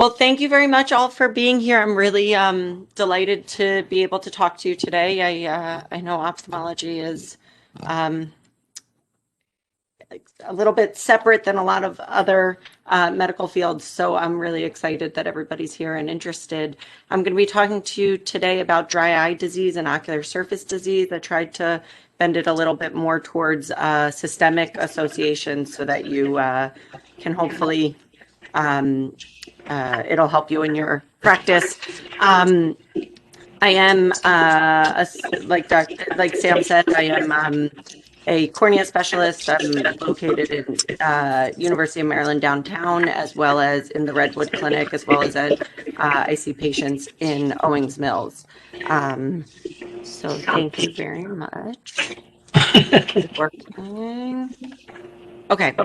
Well, thank you very much all for being here. I'm really delighted to be able to talk to you today. I know ophthalmology is um, a little bit separate than a lot of other medical fields, so I'm really excited that everybody's here and interested. I'm going to be talking to you today about dry eye disease and ocular surface disease. I tried to bend it a little bit more towards systemic associations so that you can hopefully um, it'll help you in your practice. Um, I am, like Sam said, I am a cornea specialist. I'm located in University of Maryland downtown, as well as in the Redwood Clinic, as well as I see patients in Owings Mills. Um, so thank you very much. Working. Okay.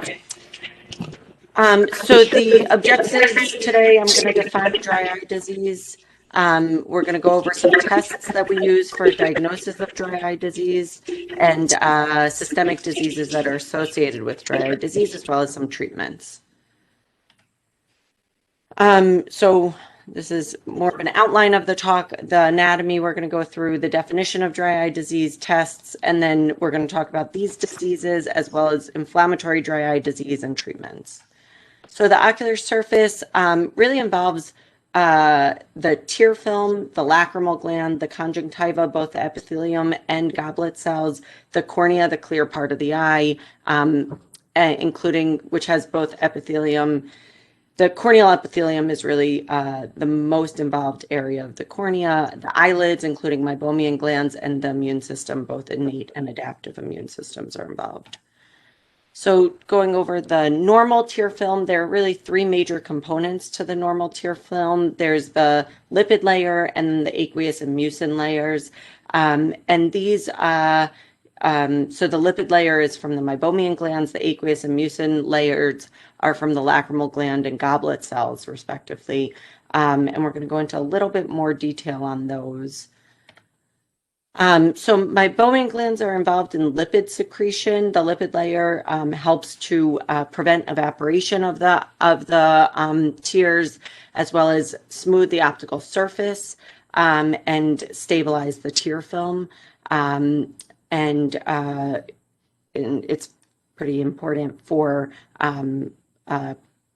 So the objectives today, I'm going to define dry eye disease. We're going to go over some tests that we use for diagnosis of dry eye disease and systemic diseases that are associated with dry eye disease, as well as some treatments. So this is more of an outline of the talk, the anatomy. We're going to go through the definition of dry eye disease, tests, and then we're going to talk about these diseases as well as inflammatory dry eye disease and treatments. So the ocular surface really involves the tear film, the lacrimal gland, the conjunctiva, both the epithelium and goblet cells, the cornea, the clear part of the eye, including which has both epithelium. The corneal epithelium is really the most involved area of the cornea, the eyelids, including meibomian glands, and the immune system, both innate and adaptive immune systems are involved. So going over the normal tear film, there are really three major components to the normal tear film. There's the lipid layer and the aqueous and mucin layers. And these, so the lipid layer is from the meibomian glands, the aqueous and mucin layers are from the lacrimal gland and goblet cells, respectively. And we're going to go into a little bit more detail on those. So meibomian glands are involved in lipid secretion. The lipid layer helps to prevent evaporation of the tears, as well as smooth the optical surface and stabilize the tear film. And it's pretty important for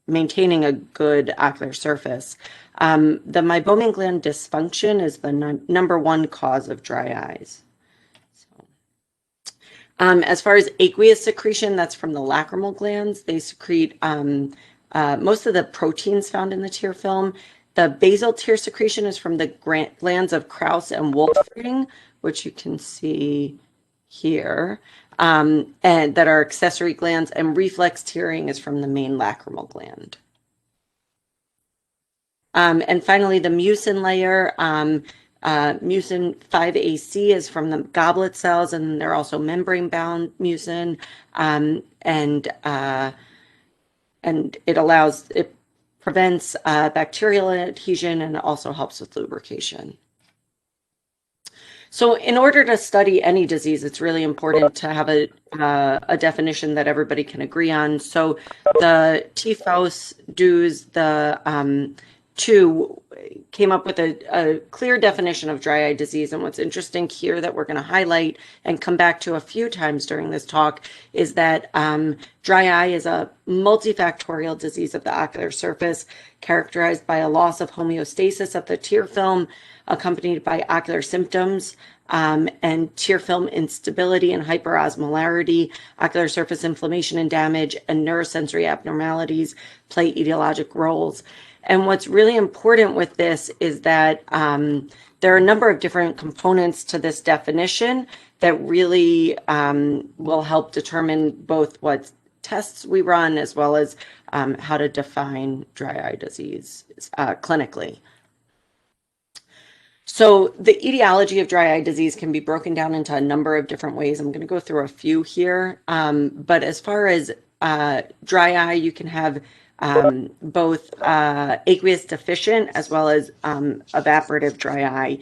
maintaining a good ocular surface. The meibomian gland dysfunction is the number one cause of dry eyes. So, as far as aqueous secretion, that's from the lacrimal glands. They secrete most of the proteins found in the tear film. The basal tear secretion is from the glands of Krauss and Wolfram, which you can see here, and that are accessory glands, and reflex tearing is from the main lacrimal gland. And finally, the mucin layer, mucin 5AC is from the goblet cells, and they're also membrane-bound mucin, and it prevents bacterial adhesion and also helps with lubrication. So in order to study any disease, it's really important to have a definition that everybody can agree on. So the TFOS, DUS, the two came up with a clear definition of dry eye disease. And what's interesting here that we're going to highlight and come back to a few times during this talk is that dry eye is a multifactorial disease of the ocular surface characterized by a loss of homeostasis of the tear film, accompanied by ocular symptoms and tear film instability and hyperosmolarity. Ocular surface inflammation and damage and neurosensory abnormalities play etiologic roles. And what's really important with this is that there are a number of different components to this definition that really will help determine both what tests we run as well as how to define dry eye disease clinically. So the etiology of dry eye disease can be broken down into a number of different ways. I'm going to go through a few here. But as far as dry eye, you can have both aqueous deficient as well as evaporative dry eye.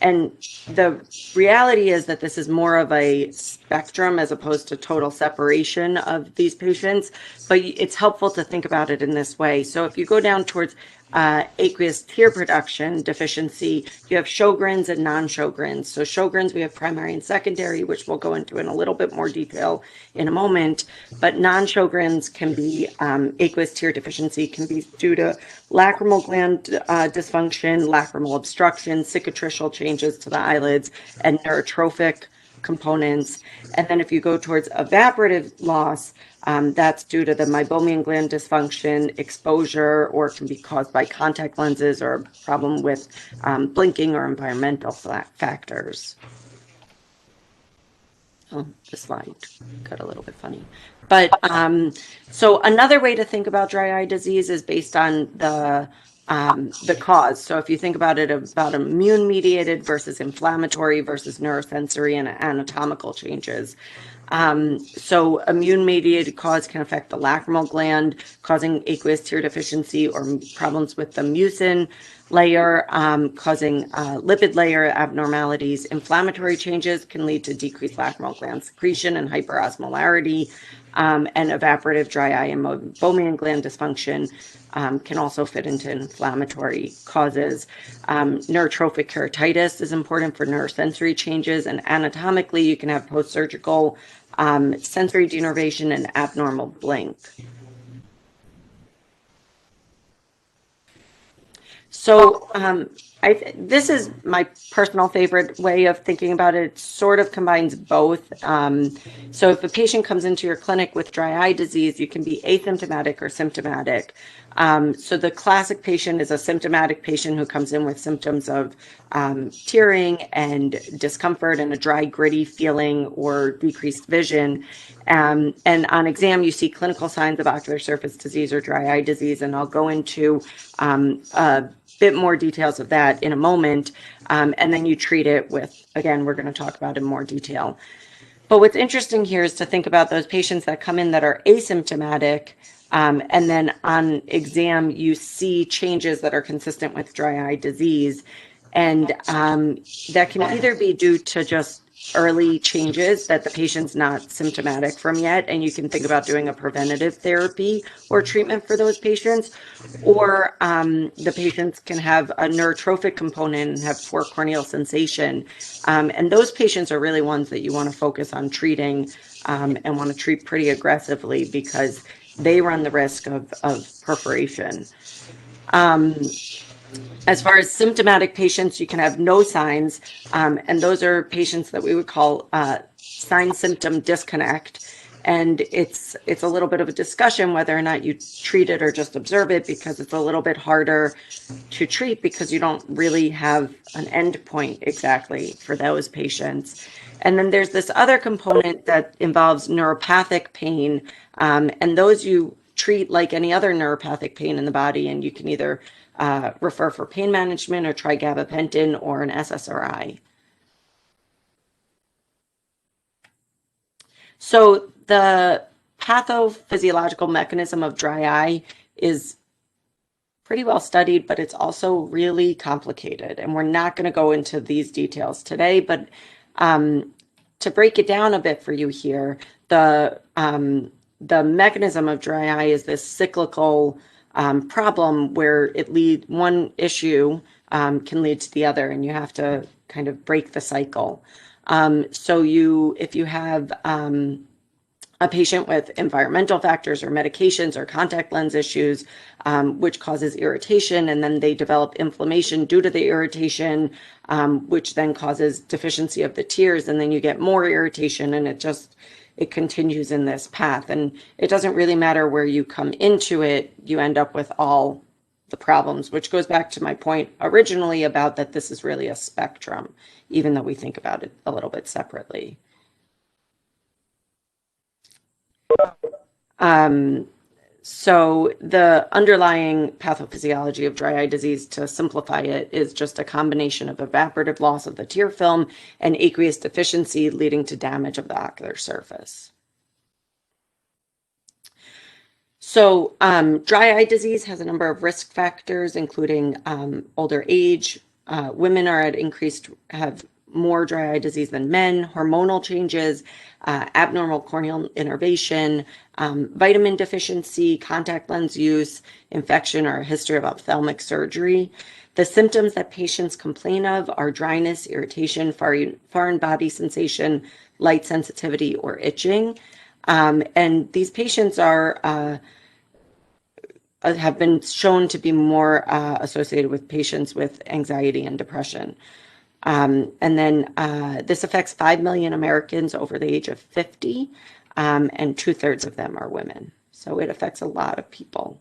And the reality is that this is more of a spectrum as opposed to total separation of these patients, but it's helpful to think about it in this way. So if you go down towards aqueous tear production deficiency, you have Sjogren's and non-Sjogren's. So Sjogren's, we have primary and secondary, which we'll go into in a little bit more detail in a moment. But non-Sjogren's can be aqueous tear deficiency, can be due to lacrimal gland dysfunction, lacrimal obstruction, cicatricial changes to the eyelids, and neurotrophic components. And then if you go towards evaporative loss, that's due to the meibomian gland dysfunction, exposure, or can be caused by contact lenses or a problem with blinking or environmental factors. Oh, the slide got a little bit funny. But so another way to think about dry eye disease is based on the cause. So if you think about it about immune mediated versus inflammatory versus neurosensory and anatomical changes. So immune mediated cause can affect the lacrimal gland, causing aqueous tear deficiency or problems with the mucin layer, causing lipid layer abnormalities. Inflammatory changes can lead to decreased lacrimal gland secretion and hyperosmolarity, and evaporative dry eye and meibomian gland dysfunction can also fit into inflammatory causes. Neurotrophic keratitis is important for neurosensory changes, and anatomically you can have post-surgical sensory denervation and abnormal blink. So this is my personal favorite way of thinking about it. It sort of combines both. So if a patient comes into your clinic with dry eye disease, you can be asymptomatic or symptomatic. So the classic patient is a symptomatic patient who comes in with symptoms of tearing and discomfort and a dry, gritty feeling or decreased vision. And on exam, you see clinical signs of ocular surface disease or dry eye disease. And I'll go into a bit more details of that in a moment. And then you treat it with, again, we're going to talk about in more detail. But what's interesting here is to think about those patients that come in that are asymptomatic, and then on exam, you see changes that are consistent with dry eye disease. And that can either be due to just early changes that the patient's not symptomatic from yet, and you can think about doing a preventative therapy or treatment for those patients, or the patients can have a neurotrophic component and have poor corneal sensation. And those patients are really ones that you want to focus on treating and want to treat pretty aggressively because they run the risk of perforation. As far as symptomatic patients, you can have no signs, and those are patients that we would call sign-symptom disconnect. And it's a little bit of a discussion whether or not you treat it or just observe it, because it's a little bit harder to treat because you don't really have an end point exactly for those patients. And then there's this other component that involves neuropathic pain, and those you treat like any other neuropathic pain in the body, and you can either refer for pain management or try gabapentin or an SSRI. So the pathophysiological mechanism of dry eye is pretty well studied, but it's also really complicated. And we're not going to go into these details today, but to break it down a bit for you here, the mechanism of dry eye is this cyclical problem where one issue can lead to the other, and you have to kind of break the cycle. So if you have a patient with environmental factors or medications or contact lens issues, which causes irritation, and then they develop inflammation due to the irritation, which then causes deficiency of the tears, and then you get more irritation, and it continues in this path. And it doesn't really matter where you come into it, you end up with all the problems, which goes back to my point originally about that this is really a spectrum, even though we think about it a little bit separately. So the underlying pathophysiology of dry eye disease, to simplify it, is just a combination of evaporative loss of the tear film and aqueous deficiency leading to damage of the ocular surface. So dry eye disease has a number of risk factors, including older age. Women have more dry eye disease than men, hormonal changes, abnormal corneal innervation, vitamin deficiency, contact lens use, infection, or a history of ophthalmic surgery. The symptoms that patients complain of are dryness, irritation, foreign body sensation, light sensitivity, or itching. And these patients have been shown to be more associated with patients with anxiety and depression. And then this affects 5 million Americans over the age of 50, and 2/3 of them are women. So it affects a lot of people.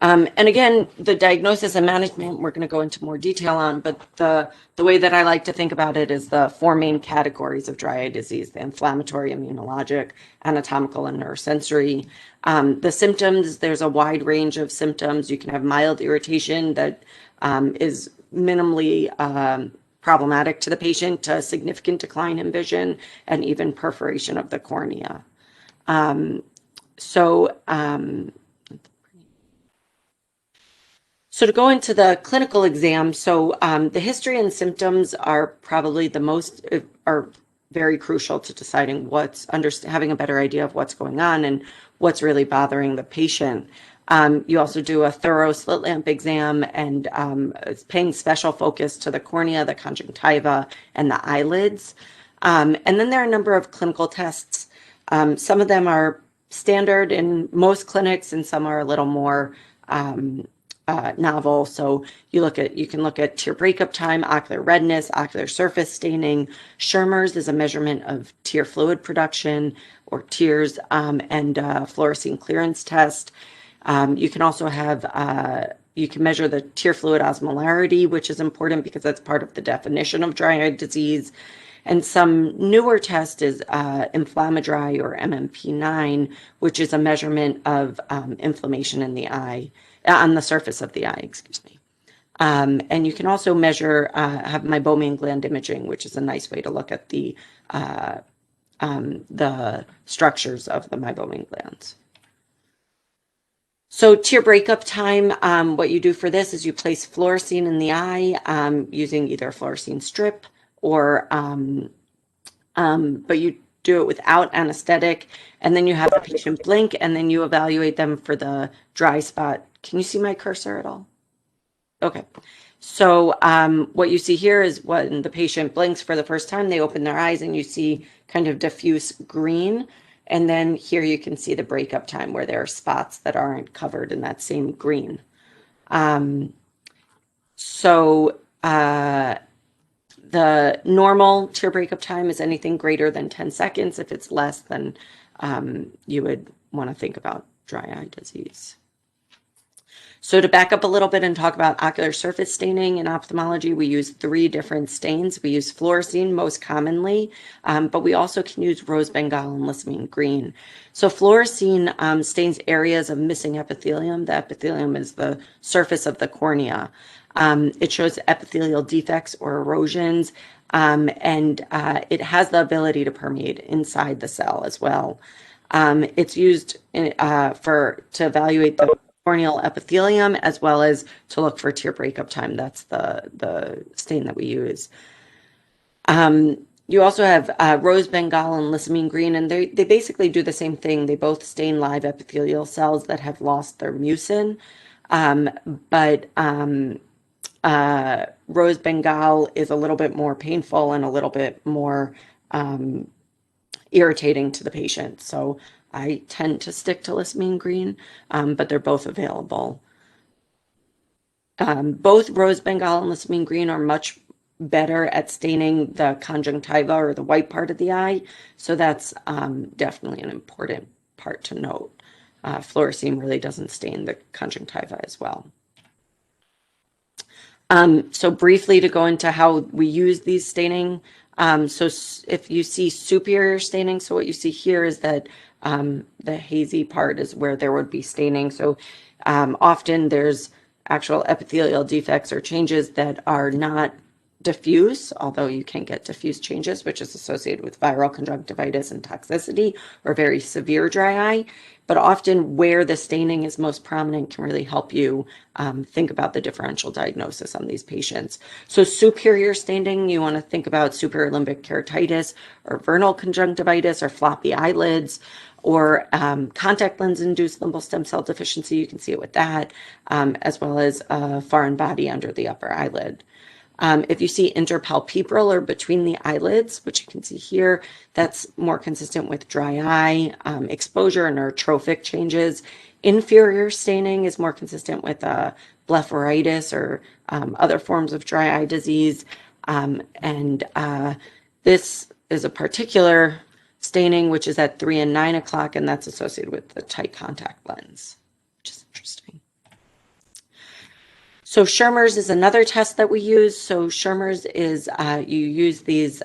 And again, the diagnosis and management, we're going to go into more detail on, but the way that I like to think about it is the 4 main categories of dry eye disease: the inflammatory, immunologic, anatomical, and neurosensory. The symptoms, there's a wide range of symptoms. You can have mild irritation that is minimally problematic to the patient, to significant decline in vision, and even perforation of the cornea. So to go into the clinical exam, the history and symptoms are probably are very crucial to deciding having a better idea of what's going on and what's really bothering the patient. You also do a thorough slit lamp exam, and it's paying special focus to the cornea, the conjunctiva, and the eyelids. And then there are a number of clinical tests. Some of them are standard in most clinics, and some are a little more novel. So you can look at tear breakup time, ocular redness, ocular surface staining. Schirmer's is a measurement of tear fluid production or tears, and fluorescein clearance test. You can also you can measure the tear fluid osmolarity, which is important because that's part of the definition of dry eye disease. And some newer test is Inflammadry, or MMP9, which is a measurement of inflammation in the eye, on the surface of the eye, excuse me. And you can also have meibomian gland imaging, which is a nice way to look at the structures of the meibomian glands. So tear breakup time, what you do for this is you place fluorescein in the eye using either a fluorescein strip, or but you do it without anesthetic, and then you have the patient blink, and then you evaluate them for the dry spot. Can you see my cursor at all? Okay. So what you see here is when the patient blinks for the first time, they open their eyes and you see kind of diffuse green. And then here you can see the breakup time where there are spots that aren't covered in that same green. The normal tear breakup time is anything greater than 10 seconds. If it's less, then you would want to think about dry eye disease. So to back up a little bit and talk about ocular surface staining in ophthalmology, we use 3 different stains. We use fluorescein most commonly, but we also can use rose bengal and lissamine green. So fluorescein stains areas of missing epithelium. The epithelium is the surface of the cornea. It shows epithelial defects or erosions, and it has the ability to permeate inside the cell as well. It's used to evaluate the corneal epithelium, as well as to look for tear breakup time. That's the stain that we use. You also have rose bengal and lissamine green, and they basically do the same thing. They both stain live epithelial cells that have lost their mucin, but rose bengal is a little bit more painful and a little bit more irritating to the patient. So I tend to stick to lissamine green, but they're both available. Both rose bengal and lissamine green are much better at staining the conjunctiva, or the white part of the eye. So that's definitely an important part to note. Fluorescein really doesn't stain the conjunctiva as well. So briefly to go into how we use these staining. So if you see superior staining, so what you see here is that the hazy part is where there would be staining. So often there's actual epithelial defects or changes that are not diffuse, although you can get diffuse changes, which is associated with viral conjunctivitis and toxicity or very severe dry eye. But often where the staining is most prominent can really help you think about the differential diagnosis on these patients. So superior staining, you want to think about superior limbic keratitis or vernal conjunctivitis or floppy eyelids, or contact lens-induced limbal stem cell deficiency. You can see it with that, as well as foreign body under the upper eyelid. If you see interpalpebral or between the eyelids, which you can see here, that's more consistent with dry eye, exposure and neurotrophic changes. Inferior staining is more consistent with blepharitis or other forms of dry eye disease. This is a particular staining, which is at 3 and 9 o'clock, and that's associated with the tight contact lens, which is interesting. So Schirmer's is another test that we use. So Schirmer's is you use these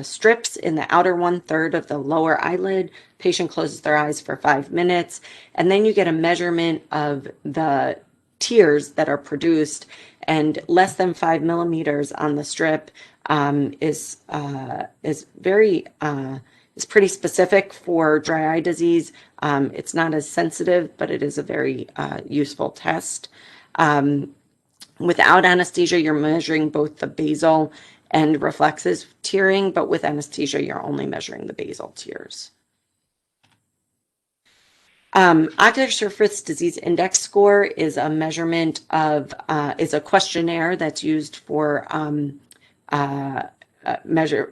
strips in the outer 1/3 of the lower eyelid. Patient closes their eyes for 5 minutes, and then you get a measurement of the tears that are produced, and less than 5 millimeters on the strip is pretty specific for dry eye disease. It's not as sensitive, but it is a very useful test. Without anesthesia, you're measuring both the basal and reflexive tearing, but with anesthesia, you're only measuring the basal tears. Ocular Surface Disease Index score is a measurement of, is a questionnaire that's used for measure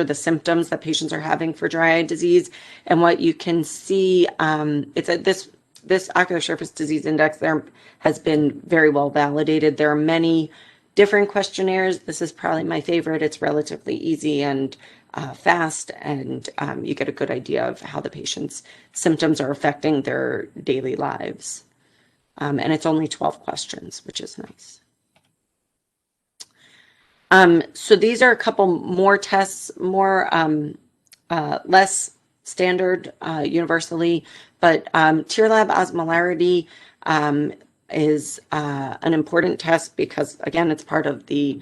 the symptoms that patients are having for dry eye disease. And what you can see, it's that this Ocular Surface Disease Index there has been very well validated. There are many different questionnaires. This is probably my favorite. It's relatively easy and fast, and you get a good idea of how the patient's symptoms are affecting their daily lives. And it's only 12 questions, which is nice. So these are a couple more tests, more less standard universally, but tear lab osmolarity is an important test because, again, it's part of the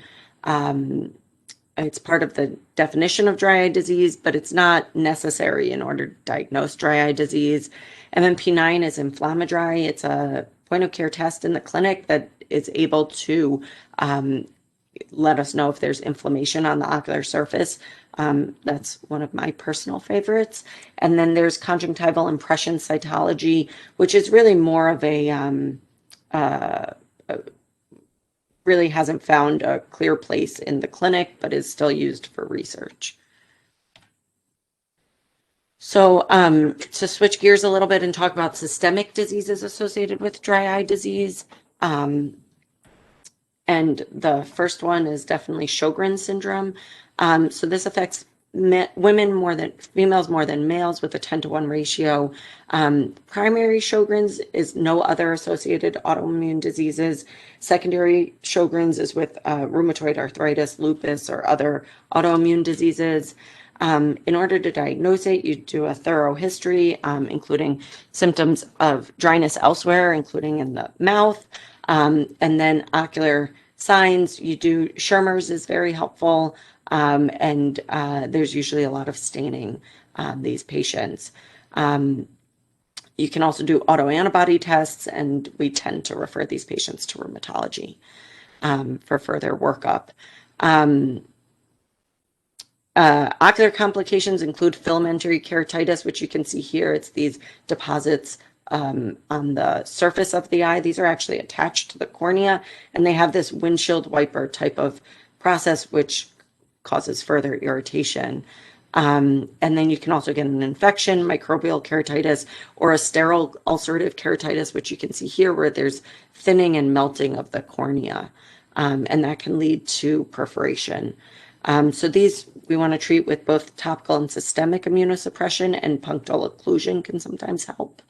definition of dry eye disease, but it's not necessary in order to diagnose dry eye disease. MMP9 is inflammatory. It's a point of care test in the clinic that is able to let us know if there's inflammation on the ocular surface. That's one of my personal favorites. And then there's conjunctival impression cytology, which is really more of a really hasn't found a clear place in the clinic, but is still used for research. So to switch gears a little bit and talk about systemic diseases associated with dry eye disease. And the first one is definitely Sjogren's syndrome. So this affects females more than males with a 10-to-1 ratio. Primary Sjogren's is no other associated autoimmune diseases. Secondary Sjogren's is with rheumatoid arthritis, lupus, or other autoimmune diseases. In order to diagnose it, you do a thorough history, including symptoms of dryness elsewhere, including in the mouth, and then ocular signs. You do Schirmer's is very helpful, and there's usually a lot of staining on these patients. You can also do autoantibody tests, and we tend to refer these patients to rheumatology for further workup. Ocular complications include filamentary keratitis, which you can see here. It's these deposits on the surface of the eye. These are actually attached to the cornea, and they have this windshield wiper type of process, which causes further irritation. And then you can also get an infection, microbial keratitis, or a sterile ulcerative keratitis, which you can see here, where there's thinning and melting of the cornea, and that can lead to perforation. So these we want to treat with both topical and systemic immunosuppression, and punctal occlusion can sometimes help.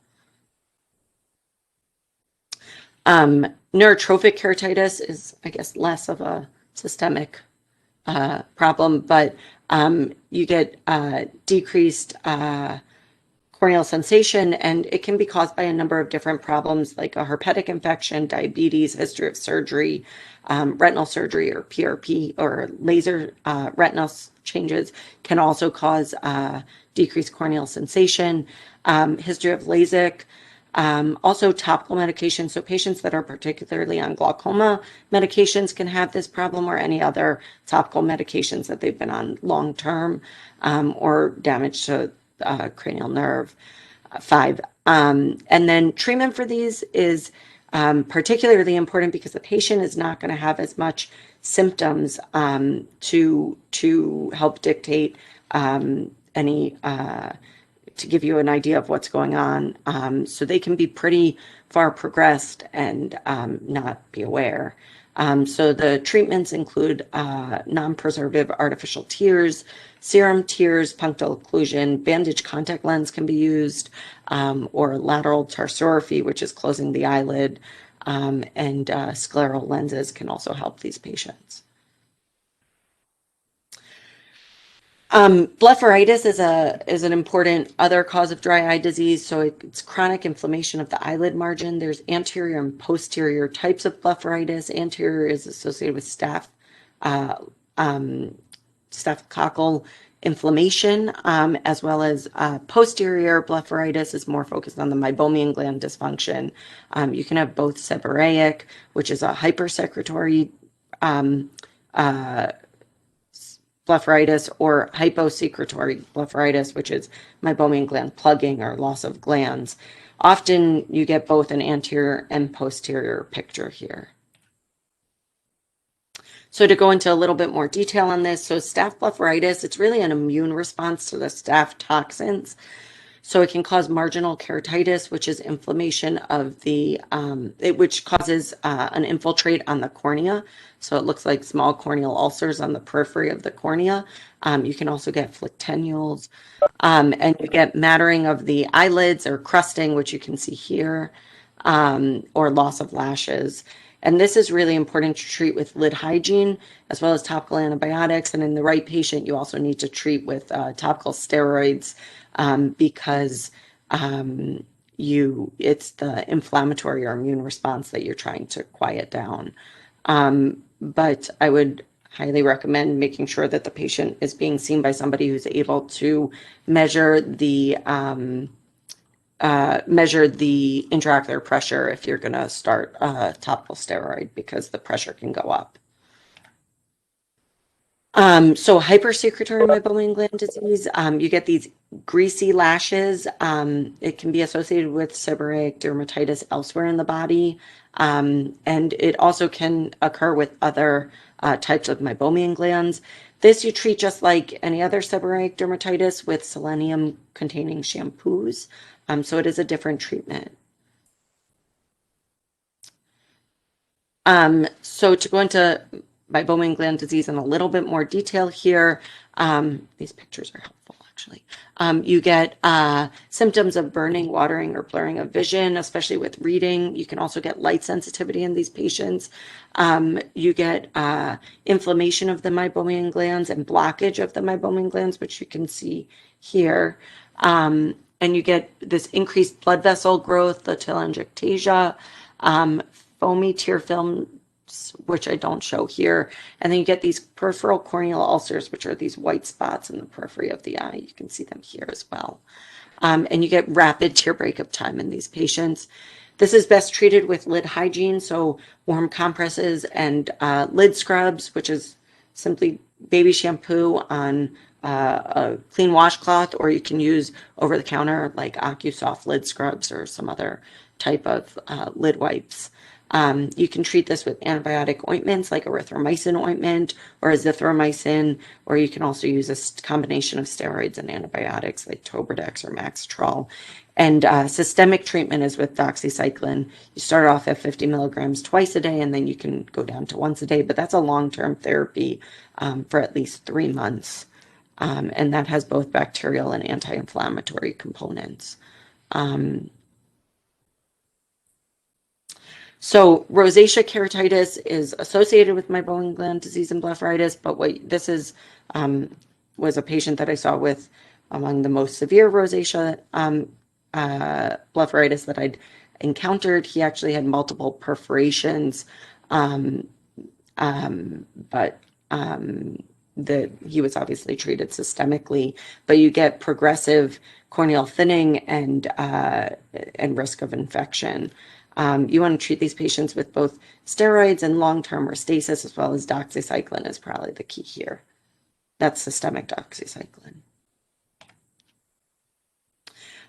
Neurotrophic keratitis is, I guess, less of a systemic problem, but you get decreased corneal corneal sensation, and it can be caused by a number of different problems like a herpetic infection, diabetes, history of surgery, retinal surgery or PRP or laser retinal changes can also cause decreased corneal sensation, history of LASIK, also topical medications. So patients that are particularly on glaucoma medications can have this problem, or any other topical medications that they've been on long term, or damage to cranial nerve. 5. And then treatment for these is particularly important because the patient is not going to have as much symptoms to help dictate any to give you an idea of what's going on. So they can be pretty far progressed and not be aware. So the treatments include non-preservative artificial tears, serum tears, punctal occlusion, bandage contact lens can be used, or lateral tarsorrhaphy, which is closing the eyelid, and scleral lenses can also help these patients. Blepharitis is an important other cause of dry eye disease. So it's chronic inflammation of the eyelid margin. There's anterior and posterior types of blepharitis. Anterior is associated with staphylococcal inflammation, as well as posterior blepharitis is more focused on the meibomian gland dysfunction. You can have both seborrheic, which is a hypersecretory blepharitis, or hyposecretory blepharitis, which is meibomian gland plugging or loss of glands. Often you get both an anterior and posterior picture here. So to go into a little bit more detail on this, so staph blepharitis, it's really an immune response to the staph toxins. So it can cause marginal keratitis, which is inflammation of the, which causes an infiltrate on the cornea. So it looks like small corneal ulcers on the periphery of the cornea. You can also get flectenules, and you get mattering of the eyelids or crusting, which you can see here, or loss of lashes. And this is really important to treat with lid hygiene as well as topical antibiotics. And in the right patient, you also need to treat with topical steroids, because it's the inflammatory or immune response that you're trying to quiet down. But I would highly recommend making sure that the patient is being seen by somebody who's able to measure the intraocular pressure if you're going to start a topical steroid, because the pressure can go up. So hypersecretory meibomian gland disease, you get these greasy lashes. It can be associated with seborrheic dermatitis elsewhere in the body. And it also can occur with other types of meibomian glands. This you treat just like any other seborrheic dermatitis with selenium containing shampoos. So it is a different treatment. So to go into meibomian gland disease in a little bit more detail here, these pictures are helpful actually. You get symptoms of burning, watering, or blurring of vision, especially with reading. You can also get light sensitivity in these patients. You get inflammation of the meibomian glands and blockage of the meibomian glands, which you can see here. And you get this increased blood vessel growth, the telangiectasia, foamy tear films, which I don't show here. And then you get these peripheral corneal ulcers, which are these white spots in the periphery of the eye. You can see them here as well. And you get rapid tear breakup time in these patients. This is best treated with lid hygiene, so warm compresses and lid scrubs, which is simply baby shampoo on a clean washcloth, or you can use over-the-counter like OcuSoft lid scrubs or some other type of lid wipes. You can treat this with antibiotic ointments like erythromycin ointment or azithromycin, or you can also use a combination of steroids and antibiotics like Tobradex or Maxitrol. And systemic treatment is with doxycycline. You start off at 50 milligrams twice a day, and then you can go down to once a day, but that's a long-term therapy for at least 3 months. And that has both bacterial and anti-inflammatory components. So rosacea keratitis is associated with meibomian gland disease and blepharitis, but what this is was a patient that I saw with among the most severe rosacea blepharitis that I'd encountered. He actually had multiple perforations, um, but he was obviously treated systemically. But you get progressive corneal thinning and risk of infection. You want to treat these patients with both steroids and long-term restasis, as well as doxycycline is probably the key here. That's systemic doxycycline.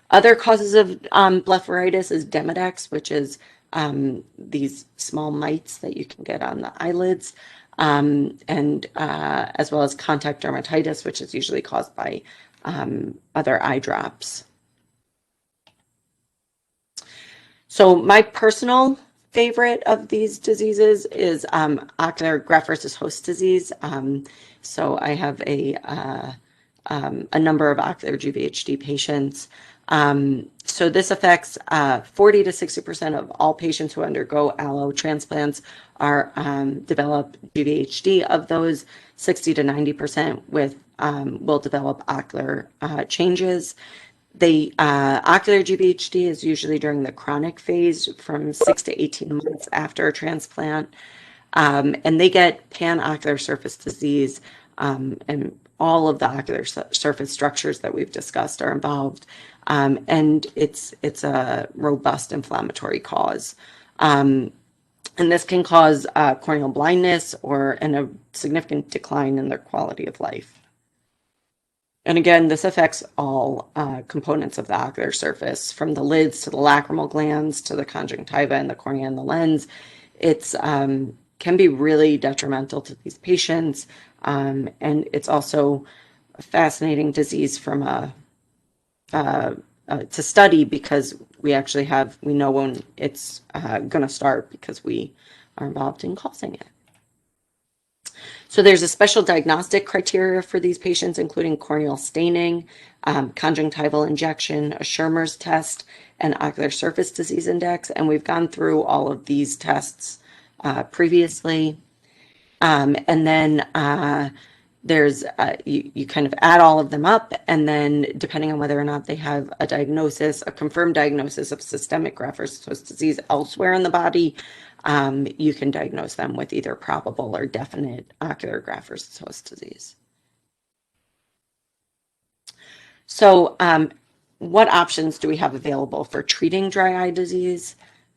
Other causes of blepharitis is Demodex, which is these small mites that you can get on the eyelids, and as well as contact dermatitis, which is usually caused by other eye drops. So my personal favorite of these diseases is ocular graft versus host disease. So I have a number of ocular GVHD patients. So this affects 40 to 60% of all patients who undergo allo transplants are develop GVHD. Of those, 60 to 90% will develop ocular changes. The ocular GVHD is usually during the chronic phase from 6 to 18 months after a transplant. And they get pan-ocular surface disease, and all of the ocular surface structures that we've discussed are involved. And it's a robust inflammatory cause. And this can cause corneal blindness and a significant decline in their quality of life. And again, this affects all components of the ocular surface, from the lids to the lacrimal glands to the conjunctiva and the cornea and the lens. It's can be really detrimental to these patients, and it's also a fascinating disease from to study, because we know when it's going to start, because we are involved in causing it. So there's a special diagnostic criteria for these patients, including corneal staining, conjunctival injection, a Schirmer's test, and ocular surface disease index. And we've gone through all of these tests previously. And then there's you kind of add all of them up, and then depending on whether or not they have a confirmed diagnosis of systemic graft versus host disease elsewhere in the body, you can diagnose them with either probable or definite ocular graft versus host disease. So what options do we have available for treating dry eye disease?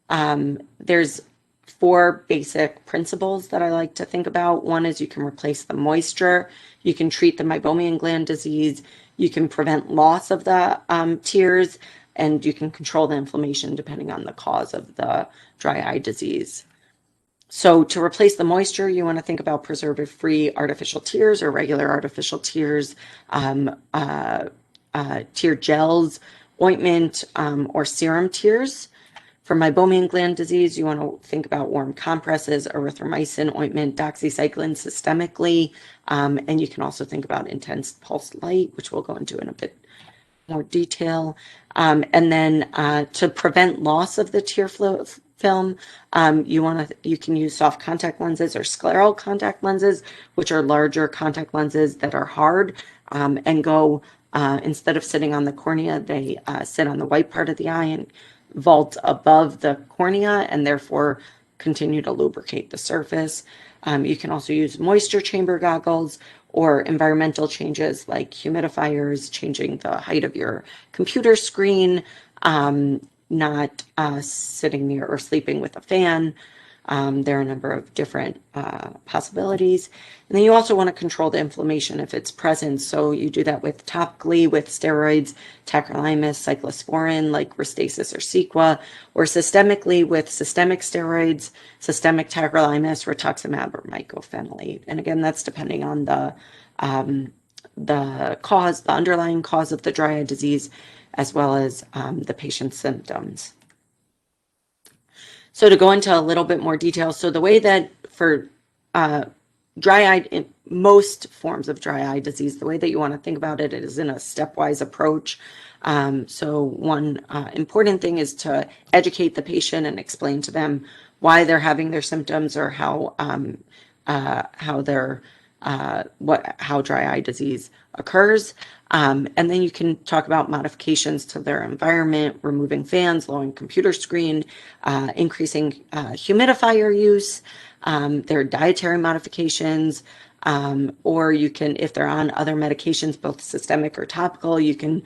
There's 4 basic principles that I like to think about. One is you can replace the moisture, you can treat the meibomian gland disease, you can prevent loss of the tears, and you can control the inflammation depending on the cause of the dry eye disease. So to replace the moisture, you want to think about preservative-free artificial tears or regular artificial tears, tear gels, ointment, or serum tears. For meibomian gland disease, you want to think about warm compresses, erythromycin ointment, doxycycline systemically, and you can also think about intense pulse light, which we'll go into in a bit more detail. And then to prevent loss of the tear film, you can use soft contact lenses or scleral contact lenses, which are larger contact lenses that are hard and go instead of sitting on the cornea, they sit on the white part of the eye and vault above the cornea, and therefore continue to lubricate the surface. You can also use moisture chamber goggles or environmental changes like humidifiers, changing the height of your computer screen, not sitting near or sleeping with a fan. There are a number of different possibilities. And then you also want to control the inflammation if it's present. So you do that with topically with steroids, tacrolimus, cyclosporin, like Restasis or Cequa, or systemically with systemic steroids, systemic tacrolimus, rituximab, or mycophenolate. And again, that's depending on the underlying cause of the dry eye disease, as well as the patient's symptoms. So to go into a little bit more detail, so the way that for dry eye, in most forms of dry eye disease, the way that you want to think about it is in a stepwise approach. So one important thing is to educate the patient and explain to them why they're having their symptoms, or how dry eye disease occurs. And then you can talk about modifications to their environment, removing fans, lowering computer screen, increasing humidifier use, their dietary modifications, or you can, if they're on other medications, both systemic or topical, you can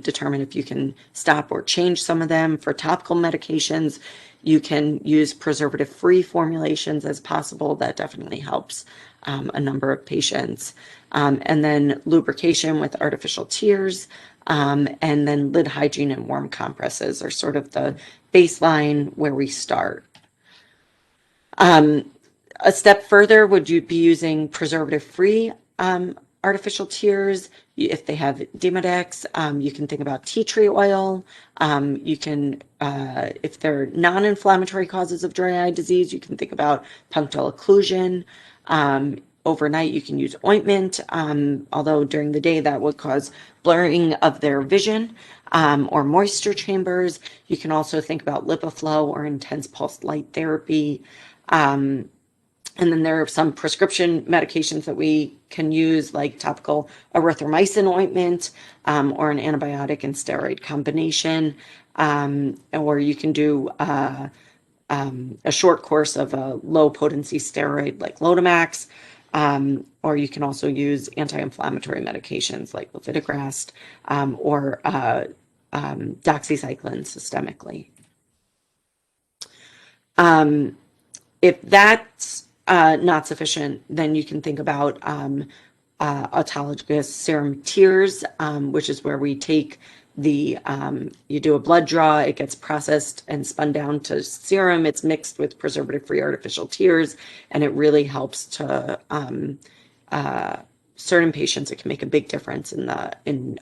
determine if you can stop or change some of them. For topical medications, you can use preservative-free formulations as possible. That definitely helps a number of patients. And then lubrication with artificial tears, and then lid hygiene and warm compresses are sort of the baseline where we start. A step further, would you be using preservative-free artificial tears? If they have Demodex, you can think about tea tree oil. You can, if they're non-inflammatory causes of dry eye disease, you can think about punctal occlusion. Overnight, you can use ointment, although during the day that would cause blurring of their vision, or moisture chambers. You can also think about LipiFlow or intense pulsed light therapy. And then there are some prescription medications that we can use, like topical erythromycin ointment, or an antibiotic and steroid combination. Or you can do a short course of a low potency steroid like Lotemax. Or you can also use anti-inflammatory medications like Lifitegrast, or doxycycline systemically. If that's not sufficient, then you can think about autologous serum tears, which is where we take you do a blood draw, it gets processed and spun down to serum, it's mixed with preservative-free artificial tears, and it really helps to certain patients, it can make a big difference in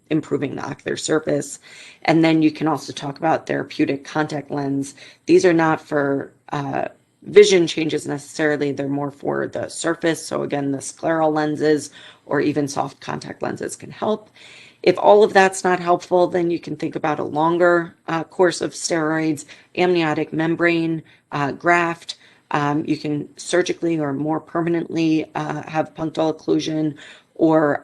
improving the ocular surface. And then you can also talk about therapeutic contact lens. These are not for vision changes necessarily, they're more for the surface. So again, the scleral lenses or even soft contact lenses can help. If all of that's not helpful, then you can think about a longer course of steroids, amniotic membrane graft. You can surgically or more permanently have punctal occlusion, or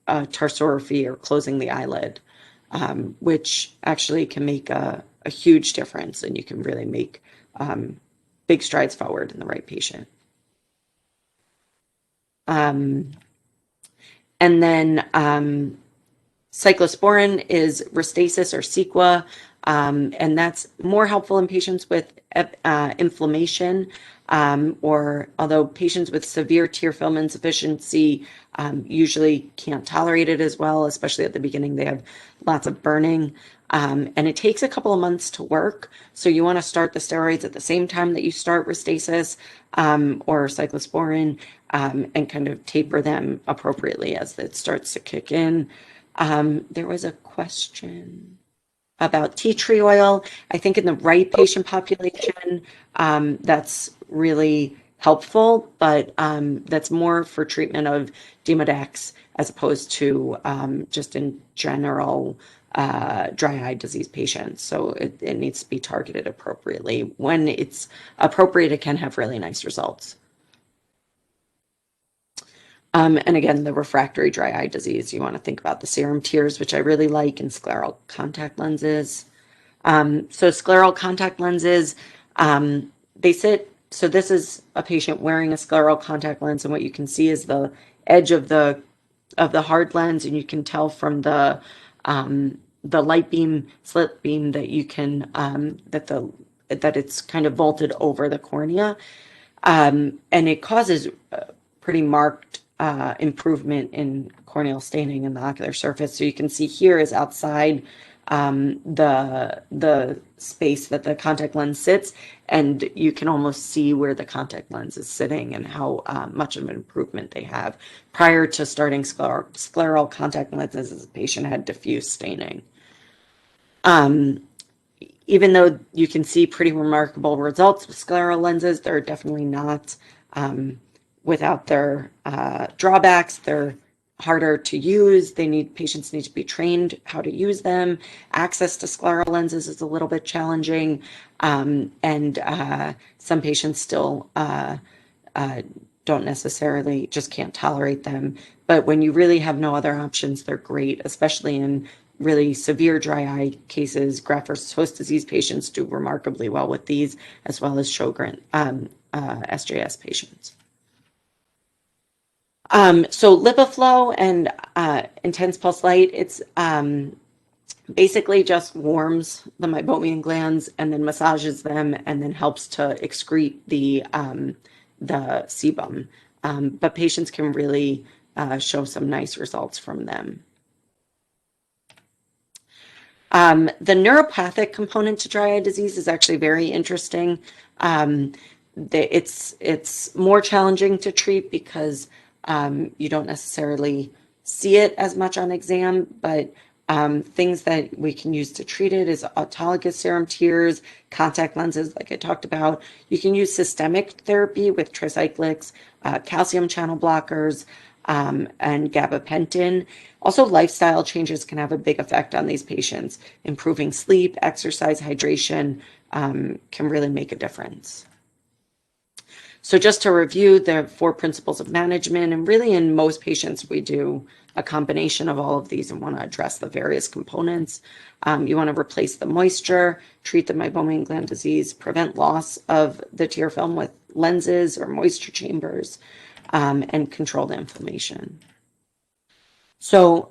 tarsorrhaphy or closing the eyelid, which actually can make a huge difference, and you can really make big strides forward in the right patient. And then cyclosporin is Restasis or Cequa, and that's more helpful in patients with inflammation, or although patients with severe tear film insufficiency usually can't tolerate it as well, especially at the beginning, they have lots of burning. And it takes a couple of months to work. So you want to start the steroids at the same time that you start Restasis or cyclosporin, and kind of taper them appropriately as it starts to kick in. There was a question about tea tree oil. I think in the right patient population, that's really helpful, but that's more for treatment of Demodex as opposed to just in general dry eye disease patients. So it needs to be targeted appropriately. When it's appropriate, it can have really nice results. And again, the refractory dry eye disease, you want to think about the serum tears, which I really like, and scleral contact lenses. So scleral contact lenses, they sit, so this is a patient wearing a scleral contact lens, and what you can see is the edge of the hard lens, and you can tell from the light beam, slit beam, that you can that it's kind of vaulted over the cornea, and it causes pretty marked improvement in corneal staining in the ocular surface. So you can see here is outside the space that the contact lens sits, and you can almost see where the contact lens is sitting and how much of an improvement they have. Prior to starting scleral contact lenses, the patient had diffuse staining. Even though you can see pretty remarkable results with scleral lenses, they're definitely not without their drawbacks. They're harder to use. Patients need to be trained how to use them. Access to scleral lenses is a little bit challenging, and some patients still don't necessarily just can't tolerate them. But when you really have no other options, they're great, especially in really severe dry eye cases. Graft versus host disease patients do remarkably well with these, as well as Sjogren, SJS patients. So LipiFlow and intense pulse light, it's basically just warms the meibomian glands and then massages them and then helps to excrete the sebum. But patients can really show some nice results from them. The neuropathic component to dry eye disease is actually very interesting. It's more challenging to treat because you don't necessarily see it as much on exam, but things that we can use to treat it is autologous serum tears, contact lenses, like I talked about. You can use systemic therapy with tricyclics, calcium channel blockers, and gabapentin. Also, lifestyle changes can have a big effect on these patients. Improving sleep, exercise, hydration can really make a difference. So just to review the 4 principles of management, and really in most patients, we do a combination of all of these and want to address the various components. You want to replace the moisture, treat the meibomian gland disease, prevent loss of the tear film with lenses or moisture chambers, and control the inflammation. So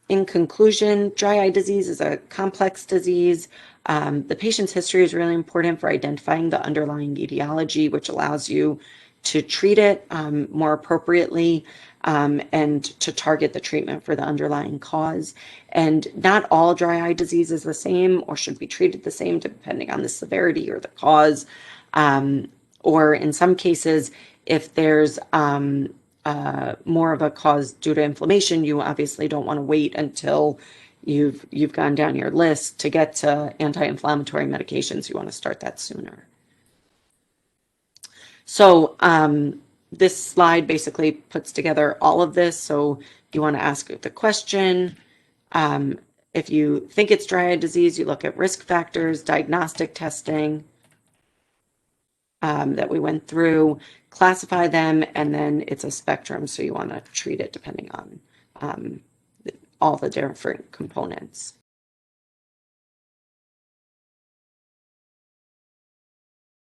in conclusion, dry eye disease is a complex disease. The patient's history is really important for identifying the underlying etiology, which allows you to treat it more appropriately and to target the treatment for the underlying cause. And not all dry eye disease is the same or should be treated the same depending on the severity or the cause. Or in some cases, if there's more of a cause due to inflammation, you obviously don't want to wait until you've gone down your list to get to anti-inflammatory medications. You want to start that sooner. So this slide basically puts together all of this. So you want to ask the question. If you think it's dry eye disease, you look at risk factors, diagnostic testing that we went through, classify them, and then it's a spectrum. So you want to treat it depending on all the different components.